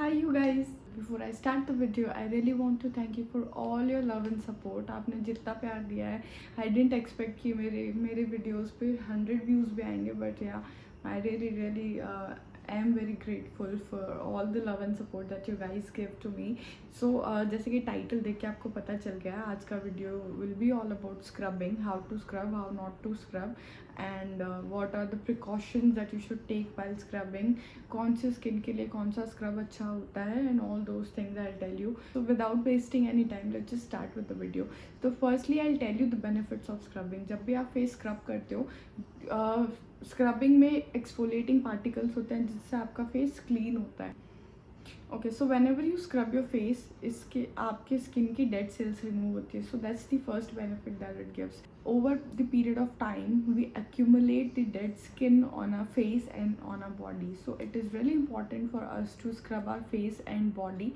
Hi you guys. Before I start the video, I really want to thank you for all your love and support. आपने जितना प्यार दिया है, I didn't expect कि मेरे videos पे 100 views भी आएंगे, but yeah, I really am very grateful for all the love and support that you guys give to me. So जैसे कि टाइटल देख के आपको पता चल गया, आज का video will be all about scrubbing, how to scrub, how not to scrub, and what are the precautions that you should take while scrubbing. कौन से स्किन के लिए कौन सा स्क्रब अच्छा होता है, and all those things I'll tell you. So without wasting any time, let's just start with the video. So firstly I'll tell you the benefits of scrubbing. जब भी आप फेस स्क्रब करते हो, स्क्रबिंग में exfoliating particles होते हैं जिससे आपका फेस क्लीन होता है. Okay, so whenever you scrub your face, इसके आपके स्किन की डेड सेल्स रिमूव होती है. So that's the first benefit that it gives. Over the period of time we accumulate the dead skin on our face and on our body. So it is really important for us to scrub our face and body.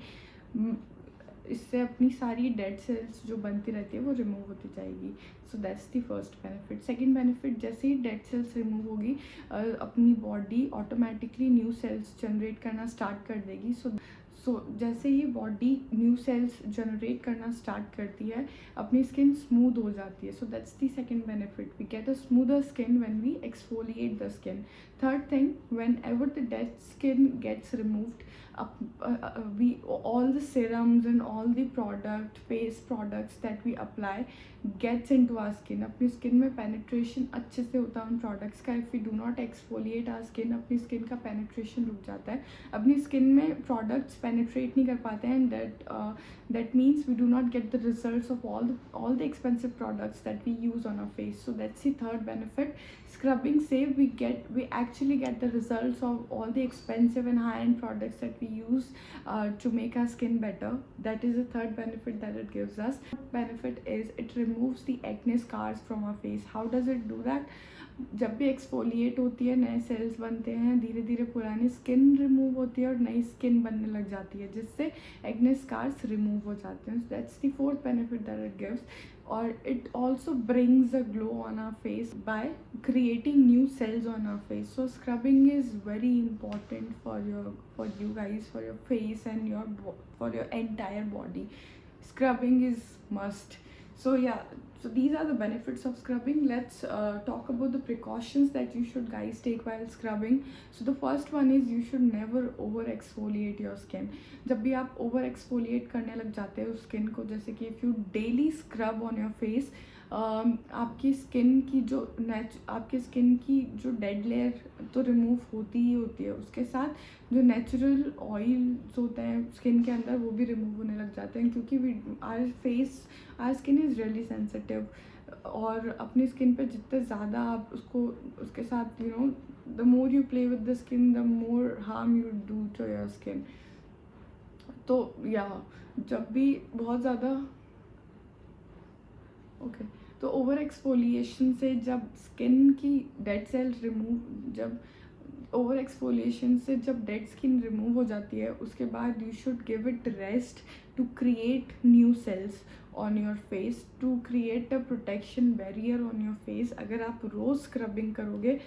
इससे अपनी सारी dead cells जो बनती रहती है वो remove होती जाएगी. So that's the first benefit. Second benefit, जैसे ही डेड सेल्स रिमूव होगी, अपनी body automatically new cells generate करना स्टार्ट कर देगी. सो जैसे ही बॉडी न्यू सेल्स जनरेट करना स्टार्ट करती है, अपनी स्किन स्मूथ हो जाती है. So that's the second benefit. We get a smoother skin when we exfoliate the skin. Third thing, whenever the dead skin gets removed, we all the serums and all the face products that we apply gets into our skin. अपनी skin में penetration अच्छे से होता है उन products का. If we do not exfoliate our skin, अपनी skin का पेनिट्रेशन रुक जाता है. अपनी स्किन में प्रोडक्ट्स पेनिट्रेट नहीं कर पाते हैं, and that means we do not get the results of all the expensive products that we use on our face. So that's the third benefit. Scrubbing say we actually get the results of all the expensive and high-end products that we use to make our skin better. That is the third benefit that it gives us. Benefit is it removes the acne scars from our face. How does it do that? जब भी exfoliate होती है, नए sales बनते हैं, धीरे धीरे पुरानी स्किन रिमूव होती है और नई स्किन बनने लग जाती है, जिससे एक्ने स्कार्स रिमूव हो जाते हैं. That's the fourth benefit that it gives. और it also brings a glow on our face by creating new cells on our face. So scrubbing is very important for you guys, for your face and for your entire body. Scrubbing is must. So yeah, so these are the benefits of scrubbing. Let's talk about the precautions that you should guys take while scrubbing. So the first one is you should never over exfoliate your skin. जब भी आप over exfoliate करने लग जाते हो skin को, जैसे कि if you daily scrub on your face, आपकी स्किन की जो डेड लेयर तो रिमूव होती ही होती है, उसके साथ जो नेचुरल ऑयल्स होते हैं स्किन के अंदर वो भी रिमूव होने लग जाते हैं, क्योंकि our skin is really sensitive. और अपनी स्किन पे जितने ज़्यादा आप उसके साथ the more you play with the skin, the more harm you do to your skin. तो या जब भी बहुत ज़्यादा तो ओवर एक्सफोलिएशन से जब स्किन की डेड सेल जब डेड स्किन रिमूव हो जाती है, उसके बाद you should give it rest to create new cells on your face, to create a protection barrier on your face. अगर आप रोज़ स्क्रबिंग करोगे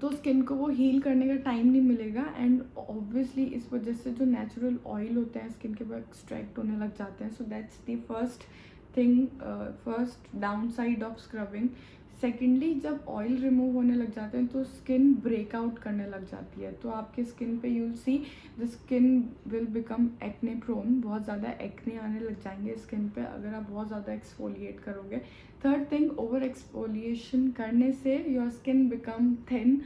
तो स्किन को वो हील करने का टाइम नहीं मिलेगा, एंड ऑब्वियसली इस वजह से जो नेचुरल ऑयल होते हैं स्किन के वो एक्सट्रैक्ट होने लग जाते हैं. सो that's the first down side of scrubbing. Secondly, जब ऑयल रिमूव होने लग जाते हैं तो स्किन ब्रेकआउट करने लग जाती है. तो आपके स्किन पे you will see the skin will become acne prone. बहुत ज़्यादा एक्ने आने लग जाएंगे स्किन पे अगर आप बहुत ज़्यादा एक्सफोलिएट करोगे. थर्ड थिंग, ओवर एक्सफोलिएशन करने से योर स्किन बिकम थिन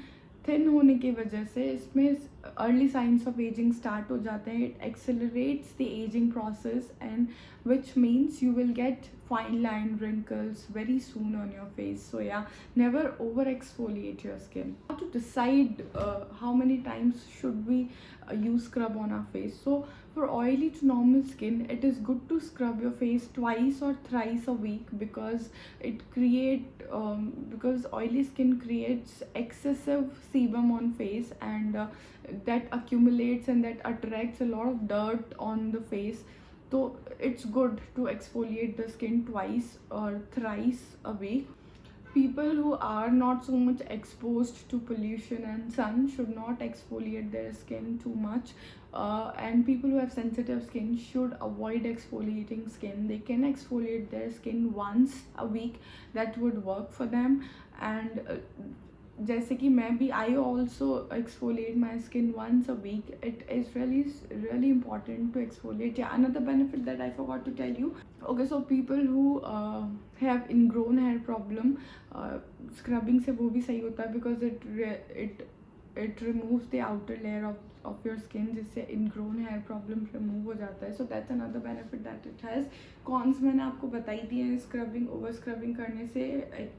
होने की वजह से इसमें early signs of ageing start हो जाते हैं. It accelerates the ageing process, and which means you will get fine line wrinkles very soon on your face. So yeah, never over exfoliate your skin. How to decide how many times should we use scrub on our face? So for oily to normal skin, it is good to scrub your face twice or thrice a week, because because oily skin creates excessive sebum on face, and that accumulates and that attracts a lot of dirt on the face. So it's good to exfoliate the skin twice or thrice a week. People who are not so much exposed to pollution and sun should not exfoliate their skin too much. and people who have sensitive skin should avoid exfoliating skin. They can exfoliate their skin once a week, that would work for them. And जैसे कि मैं भी I also exfoliate my skin once a week. It is really important to exfoliate. Yeah, another benefit that I forgot to tell you. Okay, so people who have ingrown hair problem, scrubbing से वो भी सही होता है, because it removes the outer layer of your skin, जिससे ingrown hair problem remove हो जाता है. So that's another benefit that it has. Cons मैंने आपको बताई दी है. स्क्रबिंग, ओवर स्क्रबिंग करने से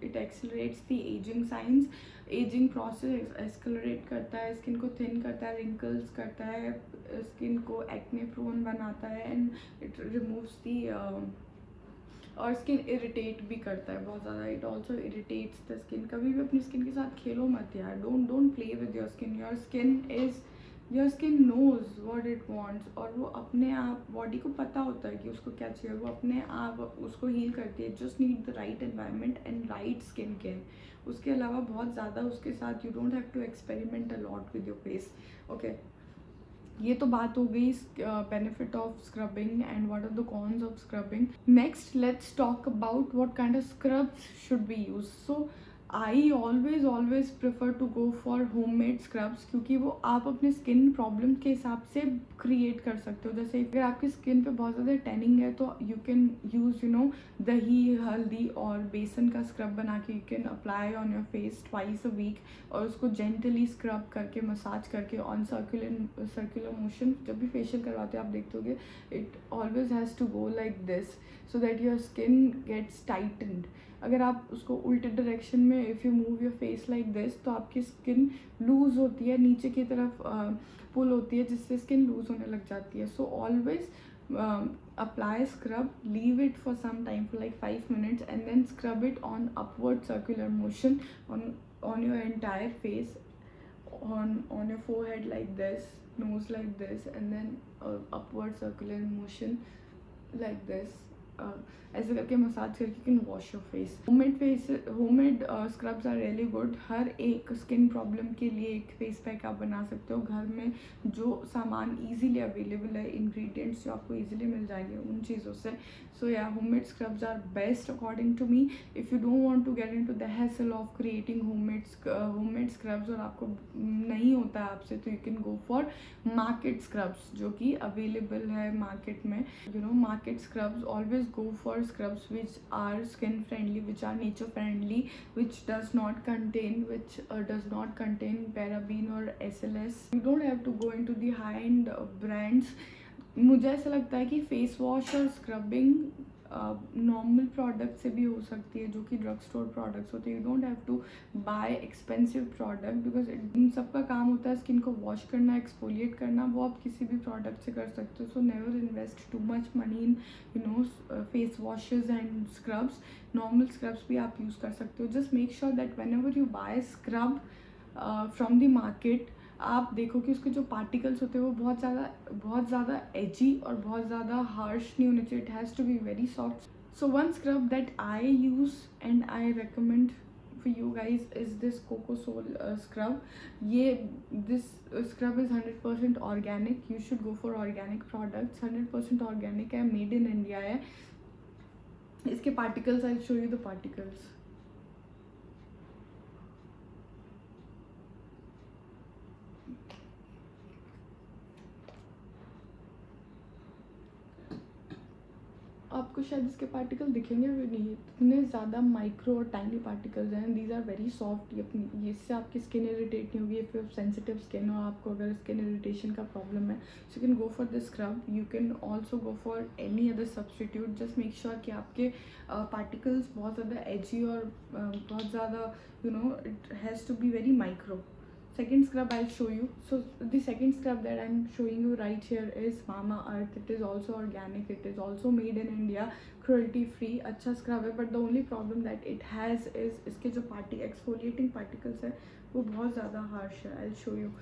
it accelerates the aging signs. Ageing process accelerate करता है, स्किन को थिन करता है, रिंकल्स करता है, स्किन को एक्ने प्रोन बनाता है, एंड इट रिमूव्स दी, और स्किन इरिटेट भी करता है बहुत ज़्यादा. It also irritates the skin. कभी भी अपनी स्किन के साथ खेलो मत यार. Don't play with your skin. Your skin knows what it wants, और वो अपने आप, बॉडी को पता होता है कि उसको क्या चाहिए, वो अपने आप उसको हील करती है. Just need the right environment and right skin care. उसके अलावा बहुत ज़्यादा उसके साथ you don't have to experiment a lot with your face. Okay, ये तो बात हो गई benefit of scrubbing and what are the cons of scrubbing. Next let's talk about what kind of scrubs should be use. So I always prefer to go for homemade scrubs, क्योंकि वो आप अपने skin problem के हिसाब से create कर सकते हो. जैसे अगर आपकी स्किन पे बहुत ज़्यादा टैनिंग है तो यू कैन यूज़ दही, हल्दी और बेसन का स्क्रब बना के you can apply on your face twice a week, और उसको जेंटली स्क्रब करके, मसाज करके ऑन सर्कुलर मोशन. जब भी फेशियल करवाते हो आप देखते होगे it always has to go like this, so that your skin gets tightened. अगर आप उसको उल्टे डायरेक्शन में, if you move your face like this, तो आपकी स्किन लूज़ होती है, नीचे की तरफ पुल होती है, जिससे स्किन लूज़ होने लग जाती है. So always apply scrub, leave it for some time, for like 5 minutes, and then scrub it on upward circular motion on your entire face, on your forehead like this, nose like this, and then upward circular motion like this. ऐसे करके massage करके can wash your face. Homemade scrubs are really good. हर एक skin problem के लिए एक face pack आप बना सकते हो घर में. जो सामान इजीली अवेलेबल है, इंग्रेडिएंट्स जो आपको इजीली मिल जाएंगे उन चीज़ों से. सो या homemade scrubs are best according to me. If you don't want to get into the hassle of creating homemade scrubs, और आपको नहीं होता है आपसे, तो you can go for market scrubs, जो कि अवेलेबल है मार्केट में. Market scrubs, always go for scrubs which are skin friendly, which are nature friendly, which does not contain paraben or SLS. You don't have to go into the high end brands. मुझे ऐसा लगता है कि face wash और scrubbing normal product से भी हो सकती है, जो कि ड्रग स्टोर प्रोडक्ट्स होते हैं. You don't have to buy expensive product, because इन सबका काम होता है स्किन को वॉश करना, एक्सफोलिएट करना. वो आप किसी भी प्रोडक्ट से कर सकते हो. So never invest too much money in face washes and scrubs. Normal scrubs भी आप यूज़ कर सकते हो. Just make sure that whenever you buy scrub from the market, आप देखो कि उसके जो पार्टिकल्स होते हैं वो बहुत ज़्यादा एजी और बहुत ज़्यादा हार्श नहीं होने चाहिए. It has to be very soft. So one scrub that I use and I recommend for you guys is this Cocosoul scrub. This scrub is 100% organic. You should go for organic products. 100% organic है, made in India है. इसके particles, I show you the particles. आपको शायद इसके particle दिखेंगे भी नहीं, इतने ज़्यादा माइक्रो और टाइनी पार्टिकल्स हैं. These are very soft. ये इससे आपकी स्किन इरिटेट नहीं होगी. If you have sensitive skin और आपको अगर स्किन इरिटेशन का प्रॉब्लम है, so you can go for this scrub. You can also go for any other substitute. Just make sure कि आपके पार्टिकल्स बहुत ज़्यादा एजी और बहुत ज़्यादा it has to be very micro. Second scrub I'll show you. So the second scrub that I'm showing you right here is Mamaearth. It is also organic. It is also made in India. Cruelty free. अच्छा scrub है, but the only problem that it has is इसके जो exfoliating particles है वो बहुत ज़्यादा harsh है. I'll show you.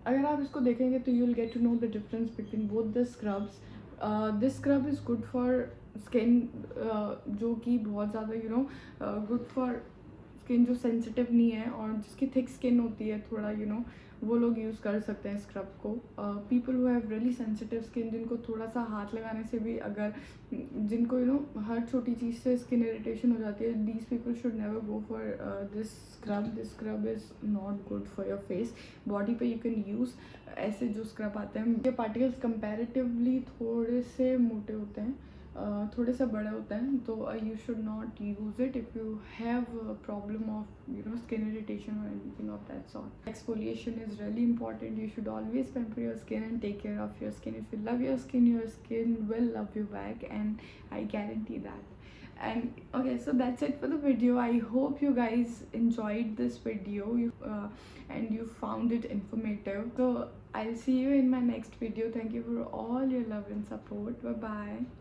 अगर आप इसको देखेंगे तो you'll get to know the difference between both the scrubs. This scrub is good for skin जो कि बहुत ज़्यादा good for स्किन जो सेंसिटिव नहीं है और जिसकी थिक स्किन होती है थोड़ा वो लोग यूज़ कर सकते हैं स्क्रब को. People who have really sensitive skin, जिनको थोड़ा सा हाथ लगाने से भी अगर जिनको हर छोटी चीज़ से स्किन इरिटेशन हो जाती है, these people should never go for this scrub is not good for your face. Body पे यू कैन यूज़ ऐसे जो स्क्रब आते हैं, ये पार्टिकल्स कंपैरेटिवली थोड़े से मोटे होते हैं, थोड़े से बड़े होते हैं, तो you should not use it if you have problem of skin irritation or anything of that sort. Exfoliation is really important. You should always pamper your skin and take care of your skin. If you love your skin will love you back, and I guarantee that. And okay, so that's it for the video. I hope you guys enjoyed this video, and you found it informative. So I'll see you in my next video. Thank you for all your love and support. Bye bye.